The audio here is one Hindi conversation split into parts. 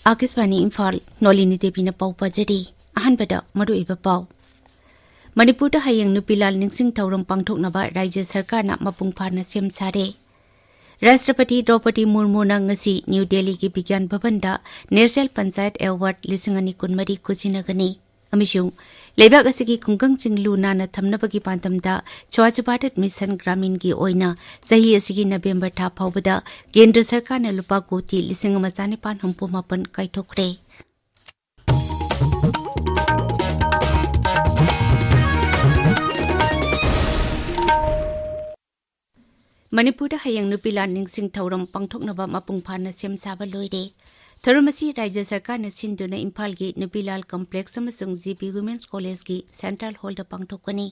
आकाशवाणी इम्फाल नोलिनी देवी पाउ पाजरी अहनबदा मरुइबा पाउ मणिपुर हयेंग नुपिलाल निंगसिंग थौरम पांगथोकनबा राज्य सरकारना मपुंग फाना सेम सारे राष्ट्रपति द्रौपदी मुर्मू ngasi न्यू दिल्ली की विज्ञान भवन दा नेशनल पंचायत अवार्ड 2024 खुजिनगनी अमिशुं लेबाक असगी खुंगंग चिंगलू नाना थमनबगी पांतमदा स्वच्छ भारत मिशन ग्रामीण की ओइना सही असगी नवेंबर था फावबदा केंद्र सरकार ने लुपा कोटी 1994 काइथोखरे मणिपुर हयेंग नुपिलाल निंगसिंग थौरम पांगथोकनबा मपुंग फाना सेम साबा लोइरे थरमसी राज्य सरकार ने सिंधुना इम्फाल की नुपिलाल कॉम्प्लेक्स अमसुंग जीपी वुमेन्स कॉलेज की सेंट्रल हॉल दा पांगथोकनी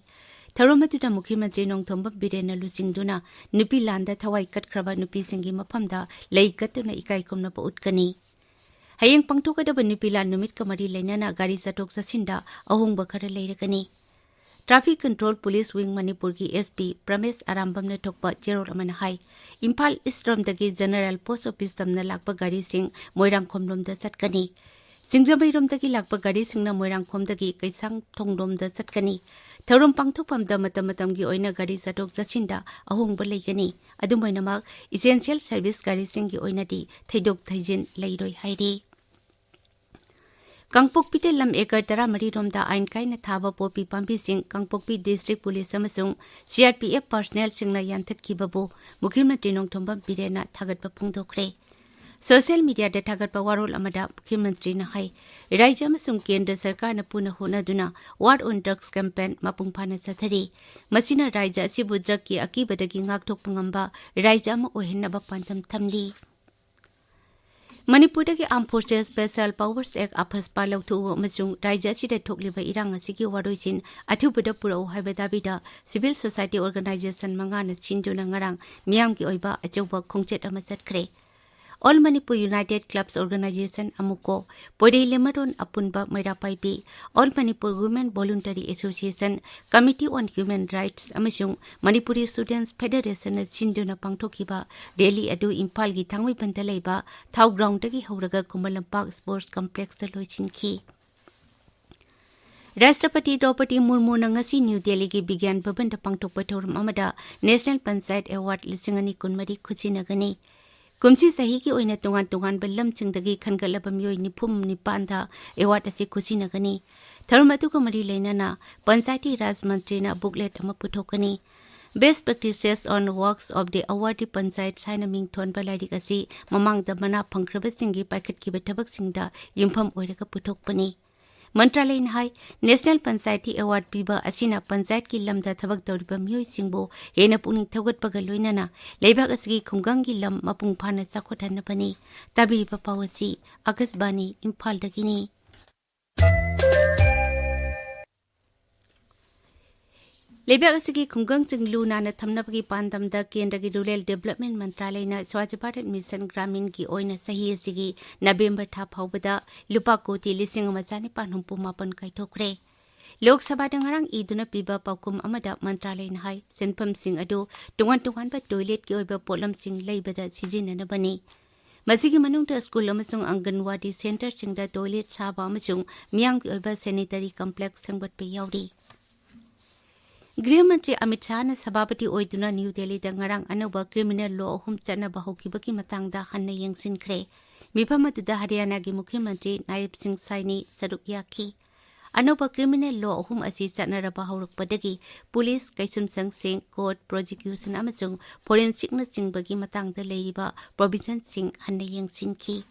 थरमतुदा मुख्यमंत्री नोंथोंबम बिरेना लुसिंगदुना नुपिलांदा थवाई कटख्रबा नुपिसिंगी मफमदा लेइकतुना इकाइकुमनबा उटकनी हयेंग पांगथोकदबा नुपिलाल नुमित कमरी लेनाना गाड़ी चटोक चसिंदा अहोंगबा खरा लेरगनी traffic control police wing Manipur की एसपी प्रमेश आरामबम ने थोकपा जेरोल अमन हाई इम्फाल ईस्ट रोमदगी जनरल पोस्ट ऑफिस तमना लाकपा गाड़ी सिंह मोइरांगखोमलोमदा चटकनी सिंगजमैरोमदगी लाकपा गाड़ी सिंहना मोइरांगखोमदगी कैसांग थोंगलोमदा चटकनी थौरम पांगथोकफमदा मतमतमगी ओइना गाड़ी चटोक चसिंदा अहोंगबा लेगनी अदुमैनमक इसेंशियल सर्विस गाड़ी सिंहगी ओइनादी थैदोक थैजिन लेइरोय हाइरी कांगपोकपी लम एकर 13 रोमदा आइन कायना थाबा पोपी पांबी सिंह कांगपोकपी डिस्ट्रिक्ट पुलिस अमसुंग सीआरपीएफ पर्सनल सिंहना यानथतखिबबो मुख्यमंत्री नोंथोंबम बिरेना थागतबा फोंदोखरे सोशल मीडिया दे थागतबा वारोल अमदा मुख्यमंत्री ना हाई राज्य अमसुंग केंद्र सरकार न पुनः होनादुना वार ऑन ड्रग्स कैंपेन मपुंग फाना सथरी मसिना राज्य असिबु ड्रग की अकीबदगी ngakthokpangamba राज्य अमा ओहेनबा पांथम थमली मणिपुर की armed forces special powers act AFSPA लौथुव अमसुंग राज्य असिदा थोकलिबा इरांग असिगी वारोइसिन अथुबदा पुरौ हाइबदाबिदा सिविल सोसाइटी ऑर्गेनाइजेशन मंगाना सिंजुना ngarang मियामगी ओइबा अचौबा खोंचेट अमा चटखरे all Manipur united clubs organisation अमुको पोइदे लेमरोन अपुनबा मैरापाइबी all Manipur women voluntary association committee on human rights अमसुंग मणिपुरी स्टूडेंट्स फेडरेशन सिंधुना पांगथोखिबा रैली अदु इम्फाल की थांगमैपनदा लैबा थाउ ग्राउंडगी हौरगा कुमलंपाक स्पोर्ट्स कॉम्प्लेक्स लोइसिनखी राष्ट्रपति द्रौपदी मुर्मू ngasi न्यू दिल्ली की विज्ञान भवन दा पांगथोकपा थौरम अमदा नेशनल पंचायत अवार्ड 2024 खुजिनगनी कुमसी सही की ओइना तोंगान तोंगान बल्लम चिंगदगी खनगलब मियोय निफुम निपांदा एवार्ड असे खुजिनगनी थरमतु को मरी लेनाना पंचायती राज मंत्री ना बुकलेट अमा पुथोकनी best practices on works of the awardee panchayat साइना मिंग थोनबा लाइरिक असी ममांग द मना फंख्रबसिंगी पाइखतखिबा थबकसिंगदा युमफम ओइरगा पुथोकपनी मंत्रालय हाई नेशनल पंचायती अवार्ड पीबा असिना पंचायत की लमदा थबक तौरिबा मियोय सिंगबो हेना पुनिंग थगतपगा लोइनाना लेबाक असगी खुंगंगी लम मपुंग फाना चाखोथानबनी ताबिरिबा पावसी आकाशवाणी इम्फाल दगिनी लेबाक असगी खुंगंग चिंगलू नाना थमनबगी पांदमदा केंद्र की रूरल डेवलपमेंट मंत्रालय ना स्वच्छ भारत मिशन ग्रामीण की ओइना सही असगी नवेंबर था फावबदा लुपा कोटी 1994 काइथोखरे लोकसभा दंगरंग इदुना पीबा पाउकुम अमदा मंत्रालय ना हाई सेनफम सिंह अदो टोंगान टोंगान बा टॉयलेट की ओइबा पोलम सिंह लेबदा सिजिननबनी मसिगी मनुंगदा स्कूल अमसुंग अंगनवाड़ी सेंटर सिंगदा टॉयलेट साबा अमसुंग मियांग की ओइबा सैनिटरी कॉम्प्लेक्स संगबत पे यावरी गृह मंत्री अमित शाह ने सभापति ओइदुना न्यू दिल्ली दंगरंग अनोबा क्रिमिनल लॉ अहुम चनबा हौकिबकी मतंगदा हन्ना यंगसिनख्रे मिफम अदुदा हरियाणा की मुख्यमंत्री नायब सिंह साइनी सरुक याखी अनोबा क्रिमिनल लॉ अहुम असी चनरबा हौरकपदगी पुलिस कैसुमसंग सिंह कोर्ट प्रोसिक्यूशन अमसुंग फोरेंसिक न चिंगबगी मतंगदा लेरिबा प्रोविजन सिंह हन्ना यंगसिनखी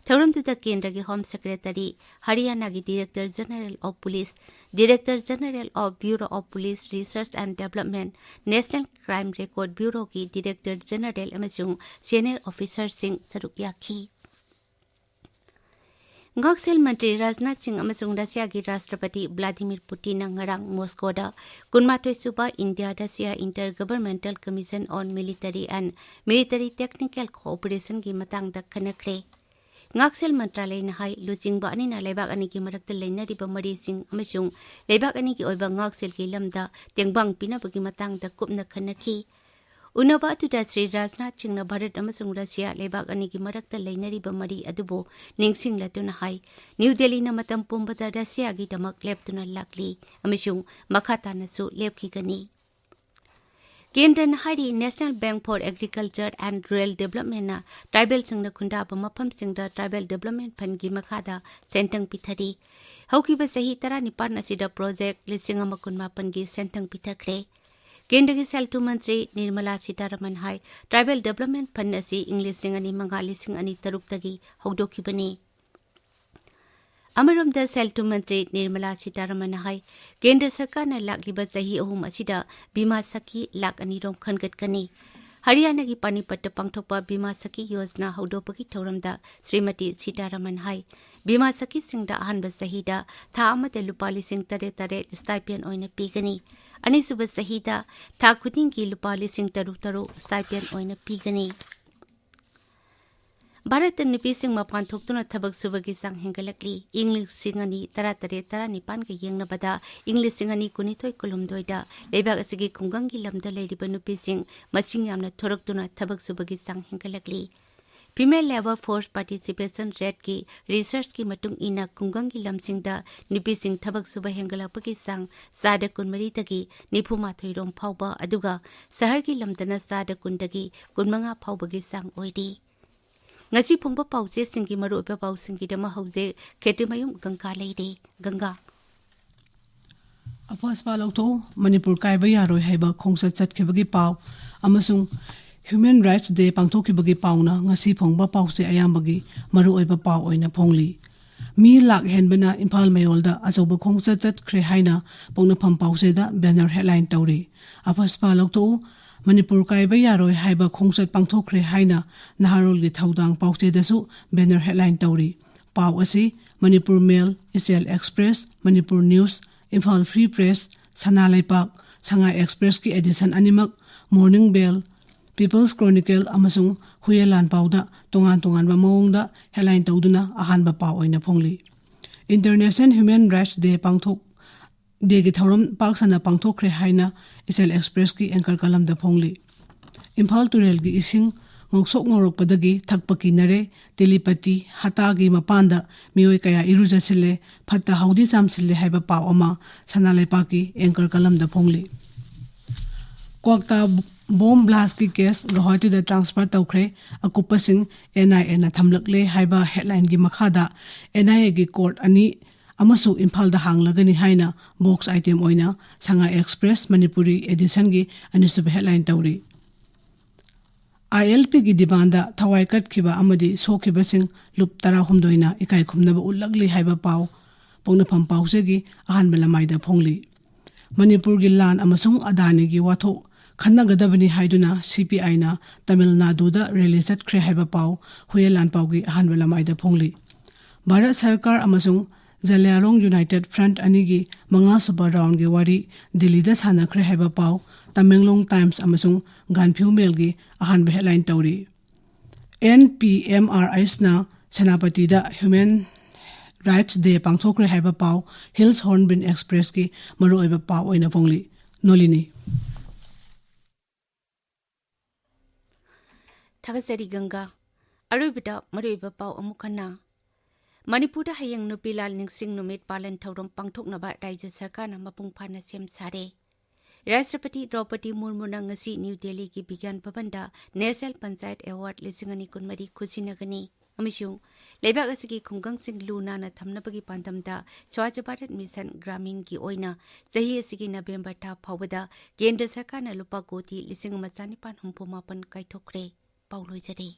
थौरमदुदा केंद्र की होम सेक्रेटरी हरियाणा की director general of police director general of bureau of police research and development national crime record bureau की डायरेक्टर जनरल अमसुंग सीनियर ऑफिसर सिंह सरुक याखी ngaksil मंत्री राजनाथ सिंह अमसुंग रशिया की राष्ट्रपति व्लादिमीर पुतिन ngarang मॉस्कोदा कुनमाथोय सुबा India Russia inter governmental commission on military and military technical cooperation की मतंगदा खनखरे ngaksil मंत्रालय ना हाई लुचिंगबा अनिना लेबाक अनि की मरक्ता लेनरिबा मरीसिंग अमसुंग लेबाक अनि की ओइबा ngaksil की लमदा तेंगबांग पिनाबगी मतंगदा कुपना खनखी उनबा अदुदा श्री राजनाथ सिंहना भारत अमसुंग रशिया लेबाक अनिगी मरक्ता लेनरिबा मरी अदुबो निंगसिंगलतुना हाई न्यू दिल्लीना मतम पुंबदा रशियागी दमक लेप्तुना लाकली अमसुंग मखातानासु लेपखिगनी केंद्रन हारी national bank for agriculture and rural development tribal सिंह खुंदाब मफम सिंह ट्राइबल डेवलपमेंट फंड की मखादा सेंटंग पिथरी हौकीब सही 19 असिदा प्रोजेक्ट 1919 की सेंटंग पिथख्रे केंद्र की सेल्टू मंत्री Nirmala Sitharaman high tribal development fund असी इंग्लिश सिंह अनि मंगा लिसिंग अनि तरुक्तगी हौदोखिबनी अमरमद सेल्टू मंत्री निर्मला सीतारमण हाई केंद्र सरकार ने लाखलिबा चाही अहुम असिदा बीमा सखी लाख अनिरोम खनगतकनी हरियाणा की पानीपत पांगथोपा बीमा सखी योजना हौदोपगी थौरमदा श्रीमती सीतारमण हाई बीमा सखी सिंगदा अहनब सहीदा था अमद लुपा लिसिंग तरे स्टाइपेंड ओइना पीगनी अनिसुब सहीदा था खुदिंग की लुपा लिसिंग तरू स्टाइपेंड ओइना पीगनी भारत नुपीसिंग मपान थोक्तुना थबक सुबगी सांग हेंगलकली इंग्लिश सिंगनी 19 के येंगनबदा इंग्लिश सिंगनी 19 कुलुमदोइदा लेबाक असिगी खुंगंगी लमदा लेरिबा नुपीसिंग मसिंग यामना थोरक्तुना थबक सुबगी सांग हेंगलकली female labour force participation rate की रिसर्च की मतुंग इना खुंगंगी लमसिंगदा नुपीसिंग थबक सुब हेंगलपगी सांग सादा कुनमरी तगी निफुमाथोइ रोम फावबा अदुगा शहर की लमदना सादा कुंदगी कुनमंगा फावबगी सांग ओइदी ngasi phongba pause singi maru pe pau singi dama hauze khetimayum ganga leide ganga apaspa lokto manipur kaiba yaroi haiba khongsa chatkhibagi paw amasung human rights day pangthokibagi pawna ngasi phongba pause ayambagi maru oiba paw oina phongli mi lak henbana imphal mayolda ajoba khongsa chatkhre haina pongna pham pause da banner headline tawri apaspa lokto Manipur kaiba yaroi haiba khongsat pangthokre haina naharol gi thaudang pauche dasu banner headline tawri paw asi Manipur Mail, Isial Express, Manipur News, Imphal Free Press, Sanalaipak, Sangai Express ki edition animak, Morning Bell, People's Chronicle amasung Huyelan pawda tongan ba mawngda headline tawduna ahanba paw oina phongli International Human Rights Day pangthok Degi Thorum Paksana Pangthokre Haina Isel Express ki anchor kalam da phongli Imphal Turel gi ising ngoksok ngorok padagi thakpaki nare telepati hatagi mapanda mioi kaya irujasile phatta haudi chamsile haiba paw ama sanalaipa ki anchor kalam da phongli Kwakta bomb blast ki case Guwahati da transfer tawkhre akupa sing NIA na thamlakle haiba headline gi makhada NIA gi court ani amasu Imphal da hanglagani haina box item oina Sanga Express Manipuri edition gi anisub headline tawri ILP gi dibanda thawai kat khiba amadi sokhiba sing lup tara humdoina ikai khumna ba ulagli haiba paw pongna pham pawse gi ahan belamai da phongli Manipur gi lan amasung adani gi watho khanna gadabani haiduna CPI na Tamil Nadu da release khre haiba paw huyelan paw gi ahan belamai da phongli Bharat Sarkar amasung Jalyarong United Front anigi manga super round ge wari Delhi da sana khre haiba paw Tamenglong Times amasung Ganphu Mail gi ahan headline tawri NPMRIs na Senapati da Human Rights Day pangthokre haiba paw Hills Hornbill Express ki maru oiba paw oina phongli Nolini Thagasari Ganga Arubita maruiba paw amukhana Manipur da hayang nupilal ningsing numit palan thauram pangthoknaba Rajya Sarkar na mapung phana sem sare Rashtrapati Draupadi Murmu na ngasi New Delhi ki Bigyan Bhavan da National Panchayat Award 2019 khusinagani amasung lebak asigi khunggang sing luna na thamnabagi pandamda Swachh Bharat Mission Gramin ki oina chahi asigi November tha phawada Kendra Sarkar na lupa koti 1968 kaithokre pauloi jare